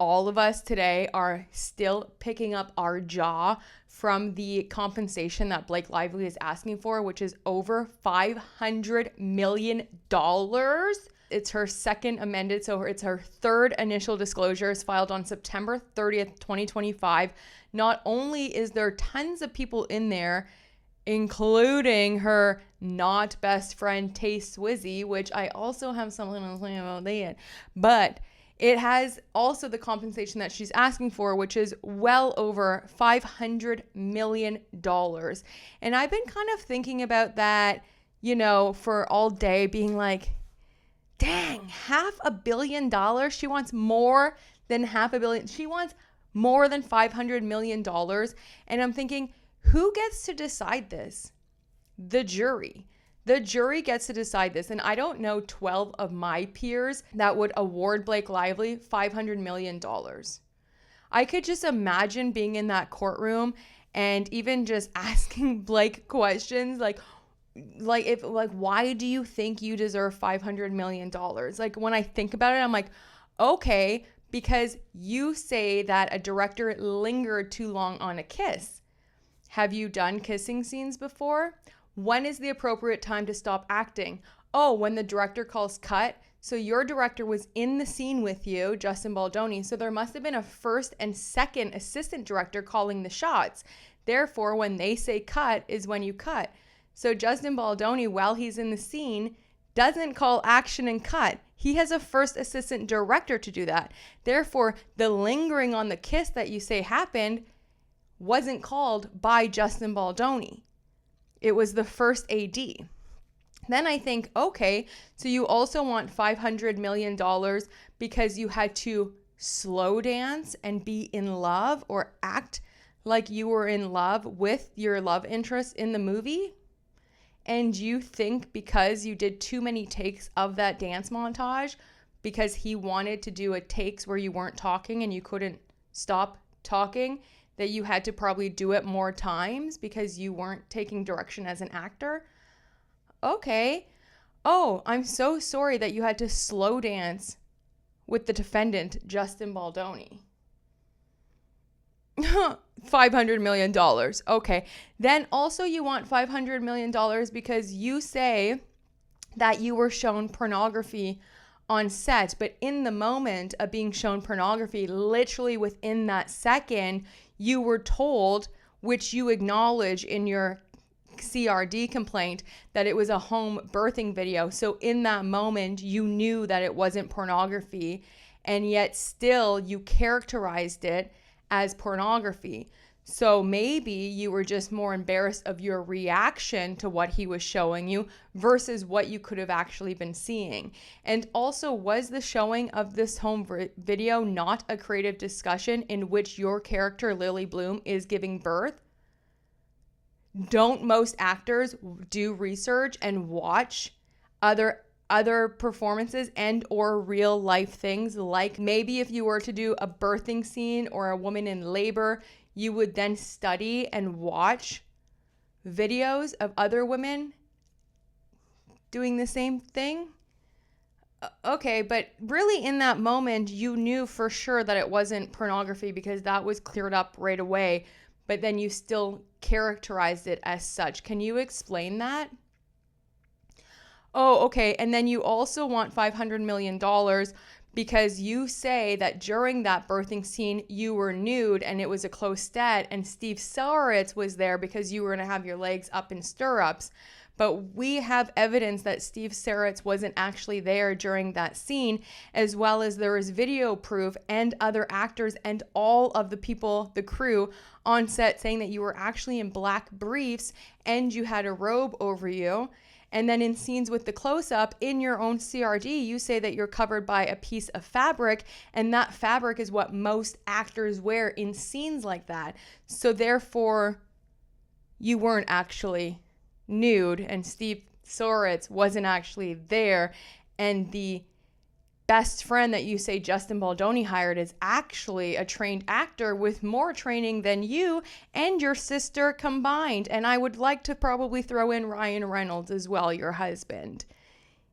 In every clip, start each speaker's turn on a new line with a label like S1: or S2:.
S1: all of us today are still picking up our jaw from the compensation that Blake Lively is asking for, which is over $500 million. It's her second amended, so it's her third initial disclosure. Is filed on September 30th, 2025. Not only is there tons of people in there, including her not best friend Tay Swizzy, which I also have something to say about that, but it has also the compensation that she's asking for, which is well over $500 million. And I've been kind of thinking about that, for all day, being like, dang, $500 million. She wants more than $500 million. She wants more than $500 million. And I'm thinking, who gets to decide this? The jury. The jury gets to decide this. And I don't know 12 of my peers that would award Blake Lively $500 million. I could just imagine being in that courtroom and even just asking Blake questions like why do you think you deserve $500 million? Like, when I think about it, I'm like, okay, because you say that a director lingered too long on a kiss. Have you done kissing scenes before? When is the appropriate time to stop acting? Oh, when the director calls cut. So your director was in the scene with you, Justin Baldoni. So there must have been a first and second assistant director calling the shots. Therefore, when they say cut is when you cut. So Justin Baldoni, while he's in the scene, doesn't call action and cut. He has a first assistant director to do that. Therefore, the lingering on the kiss that you say happened wasn't called by Justin Baldoni. It was the first AD. Then I think, okay, so you also want $500 million because you had to slow dance and be in love or act like you were in love with your love interest in the movie? And you think because you did too many takes of that dance montage, because he wanted to do a takes where you weren't talking and you couldn't stop talking, that you had to probably do it more times because you weren't taking direction as an actor? Okay. Oh, I'm so sorry that you had to slow dance with the defendant, Justin Baldoni. $500 million. Okay. Then also you want $500 million because you say that you were shown pornography on set, but in the moment of being shown pornography, literally within that second, you were told, which you acknowledge in your CRD complaint, that it was a home birthing video. So in that moment, you knew that it wasn't pornography, and yet still you characterized it as pornography. So maybe you were just more embarrassed of your reaction to what he was showing you versus what you could have actually been seeing. And also, was the showing of this home video not a creative discussion in which your character, Lily Bloom, is giving birth? Don't most actors do research and watch other performances and or real life things? Like maybe if you were to do a birthing scene or a woman in labor, you would then study and watch videos of other women doing the same thing. Okay, but really in that moment, you knew for sure that it wasn't pornography because that was cleared up right away, but then you still characterized it as such. Can you explain that? Oh, okay. And then you also want $500 million because you say that during that birthing scene, you were nude and it was a close set, and Steve Sauritz was there because you were going to have your legs up in stirrups. But we have evidence that Steve Sauritz wasn't actually there during that scene, as well as there is video proof and other actors and all of the people, the crew on set, saying that you were actually in black briefs and you had a robe over you. And then in scenes with the close-up, in your own CRD, you say that you're covered by a piece of fabric, and that fabric is what most actors wear in scenes like that. So therefore, you weren't actually nude, and Steve Sauritz wasn't actually there, and the best friend that you say Justin Baldoni hired is actually a trained actor with more training than you and your sister combined. And I would like to probably throw in Ryan Reynolds as well, your husband.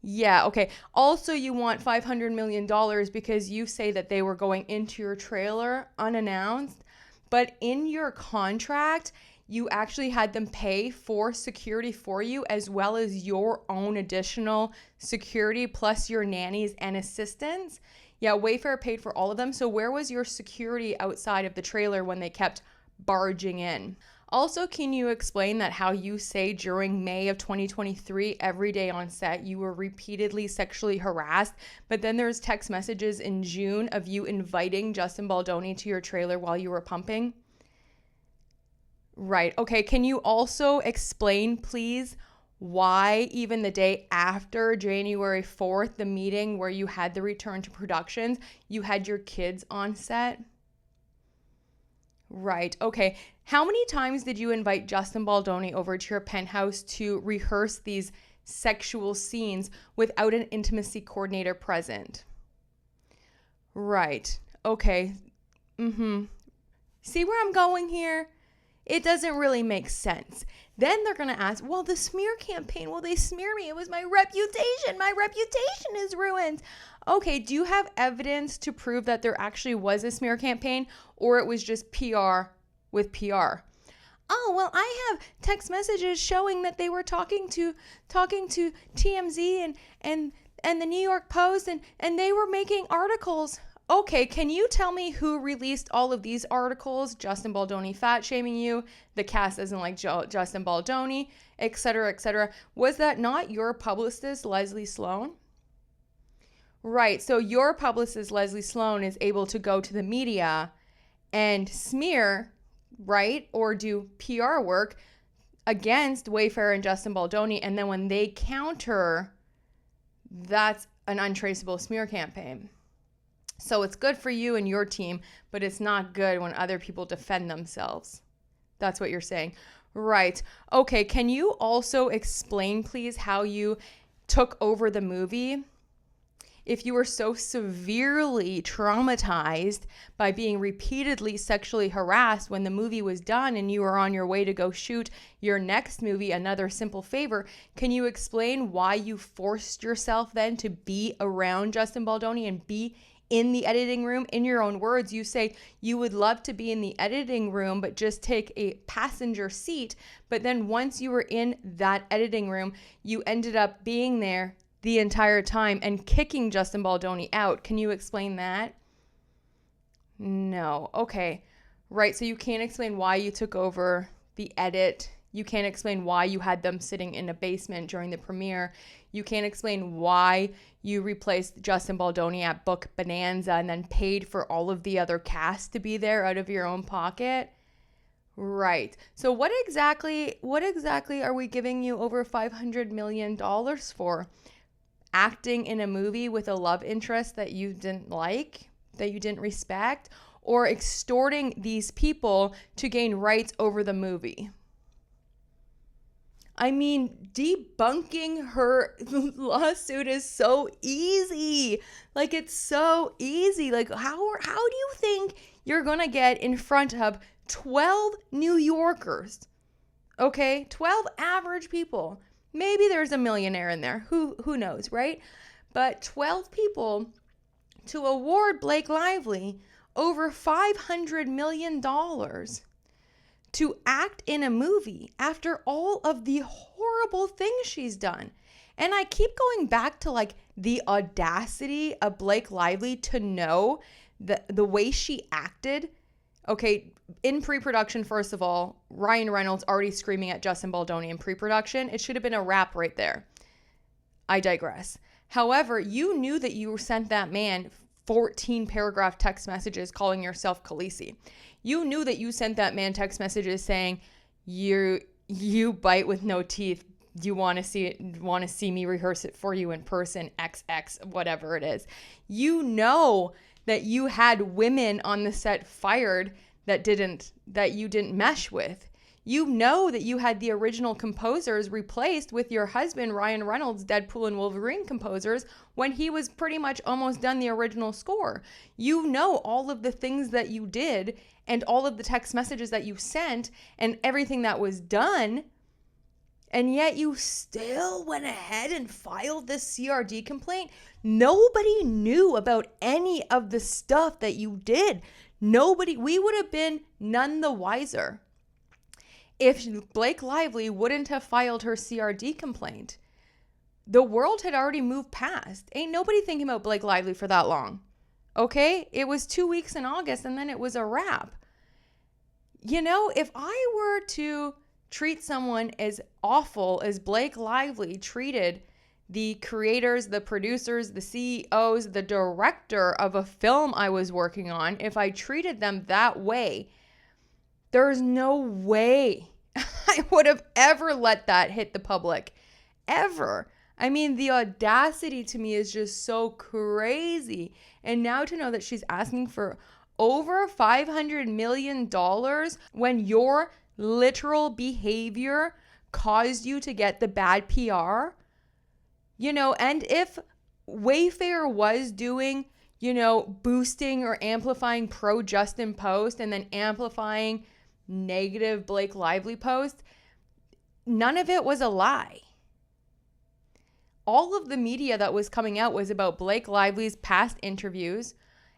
S1: Yeah, okay. Also, you want $500 million because you say that they were going into your trailer unannounced, but in your contract, you actually had them pay for security for you as well as your own additional security plus your nannies and assistants. Yeah, Wayfair paid for all of them. So where was your security outside of the trailer when they kept barging in? Also, can you explain that how you say during May of 2023, every day on set, you were repeatedly sexually harassed, but then there's text messages in June of you inviting Justin Baldoni to your trailer while you were pumping? Right. Okay. Can you also explain, please, why even the day after January 4th, the meeting where you had the return to productions, you had your kids on set? Right. Okay. How many times did you invite Justin Baldoni over to your penthouse to rehearse these sexual scenes without an intimacy coordinator present? Right. Okay. See where I'm going here? It doesn't really make sense. Then they're going to ask, well, the smear campaign, well, they smear me. It was my reputation. My reputation is ruined. Okay, do you have evidence to prove that there actually was a smear campaign or it was just PR with PR? Oh, well, I have text messages showing that they were talking to TMZ and the New York Post and they were making articles. Okay, can you tell me who released all of these articles? Justin Baldoni fat shaming you, the cast doesn't like Justin Baldoni, etc., etc. Was that not your publicist, Leslie Sloan? Right, so your publicist, Leslie Sloan, is able to go to the media and smear, right, or do PR work against Wayfair and Justin Baldoni, and then when they counter, that's an untraceable smear campaign. So it's good for you and your team, but it's not good when other people defend themselves. That's what you're saying. Right. Okay. Can you also explain, please, how you took over the movie? If you were so severely traumatized by being repeatedly sexually harassed when the movie was done and you were on your way to go shoot your next movie, Another Simple Favor, can you explain why you forced yourself then to be around Justin Baldoni and be in the editing room? In your own words, you say you would love to be in the editing room, but just take a passenger seat. But then once you were in that editing room, you ended up being there the entire time and kicking Justin Baldoni out. Can you explain that? No. Okay. Right. So you can't explain why you took over the edit. You can't explain why you had them sitting in a basement during the premiere. You can't explain why you replaced Justin Baldoni at Book Bonanza and then paid for all of the other cast to be there out of your own pocket. Right. So what exactly are we giving you over $500 million for? Acting in a movie with a love interest that you didn't like, that you didn't respect, or extorting these people to gain rights over the movie? I mean, debunking her lawsuit is so easy. Like, it's so easy. Like, how do you think you're going to get in front of 12 New Yorkers? Okay, 12 average people. Maybe there's a millionaire in there. Who knows, right? But 12 people to award Blake Lively over $500 million to act in a movie after all of the horrible things she's done. And I keep going back to like the audacity of Blake Lively to know the way she acted. Okay, in pre-production, first of all, Ryan Reynolds already screaming at Justin Baldoni in pre-production. It should have been a wrap right there. I digress. However, you knew that you sent that man 14 paragraph text messages calling yourself Khaleesi. You knew that you sent that man text messages saying, you bite with no teeth. You want to see me rehearse it for you in person, XX, whatever it is. You know that you had women on the set fired that you didn't mesh with. You know that you had the original composers replaced with your husband, Ryan Reynolds, Deadpool and Wolverine composers, when he was pretty much almost done the original score. You know all of the things that you did and all of the text messages that you sent and everything that was done. And yet you still went ahead and filed this CRD complaint. Nobody knew about any of the stuff that you did. We would have been none the wiser if Blake Lively wouldn't have filed her CRD complaint. The world had already moved past. Ain't nobody thinking about Blake Lively for that long. Okay? It was 2 weeks in August and then it was a wrap. You know, if I were to treat someone as awful as Blake Lively treated the creators, the producers, the CEOs, the director of a film I was working on, if I treated them that way, there's no way I would have ever let that hit the public. Ever. I mean, the audacity to me is just so crazy. And now to know that she's asking for over $500 million when your literal behavior caused you to get the bad PR, you know, and if Wayfair was doing, you know, boosting or amplifying pro Justin post and then amplifying negative Blake Lively post, none of it was a lie. All of the media that was coming out was about Blake Lively's past interviews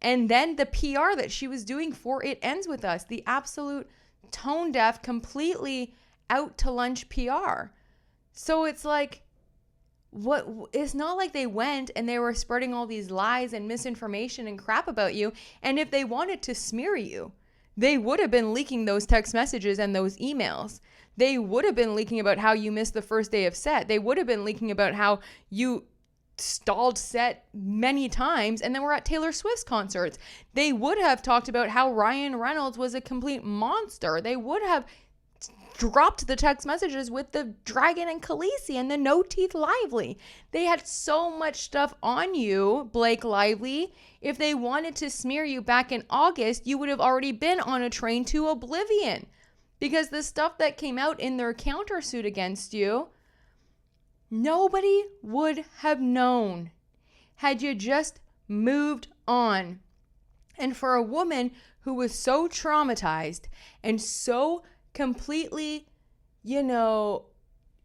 S1: and then the PR that she was doing for It Ends With Us, the absolute tone deaf, completely out to lunch PR. So it's like, it's not like they went and they were spreading all these lies and misinformation and crap about you. And if they wanted to smear you, they would have been leaking those text messages and those emails. They would have been leaking about how you missed the first day of set. They would have been leaking about how you stalled set many times and then we're at Taylor Swift's concerts. They would have talked about how Ryan Reynolds was a complete monster. They would have dropped the text messages with the Dragon and Khaleesi and the No Teeth Lively. They had so much stuff on you, Blake Lively. If they wanted to smear you back in August, you would have already been on a train to oblivion. Because the stuff that came out in their countersuit against you, nobody would have known had you just moved on. And for a woman who was so traumatized and so completely, you know,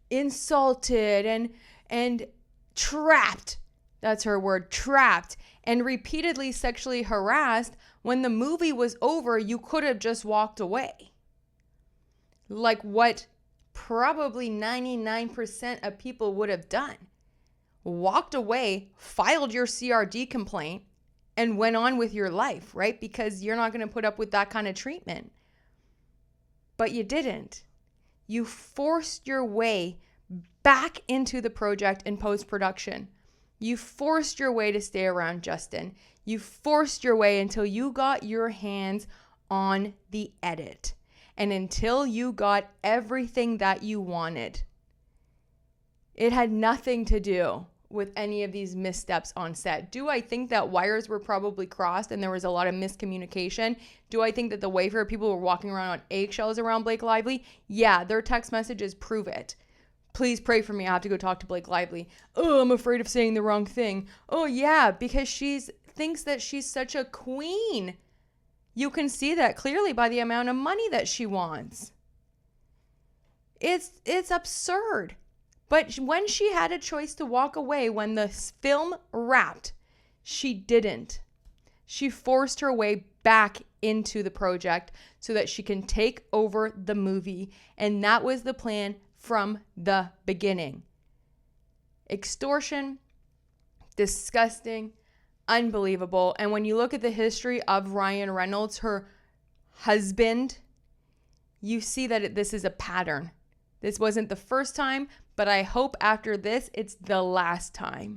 S1: insulted and trapped, that's her word, trapped, and repeatedly sexually harassed, when the movie was over, you could have just walked away. Like what probably 99% of people would have done. Walked away, filed your CRD complaint, and went on with your life, right? Because you're not going to put up with that kind of treatment. But you didn't. You forced your way back into the project in post-production. You forced your way to stay around Justin. You forced your way until you got your hands on the edit. And until you got everything that you wanted. It had nothing to do with any of these missteps on set. Do I think that wires were probably crossed and there was a lot of miscommunication? Do I think that the Wayfair people were walking around on eggshells around Blake Lively? Yeah, their text messages prove it. Please pray for me. I have to go talk to Blake Lively. Oh, I'm afraid of saying the wrong thing. Oh yeah, because she thinks that she's such a queen. You can see that clearly by the amount of money that she wants. It's absurd. But when she had a choice to walk away when the film wrapped, she didn't. She forced her way back into the project so that she can take over the movie. And that was the plan from the beginning. Extortion, disgusting, unbelievable. And when you look at the history of Ryan Reynolds, her husband, you see that this is a pattern. This wasn't the first time, but I hope after this, it's the last time.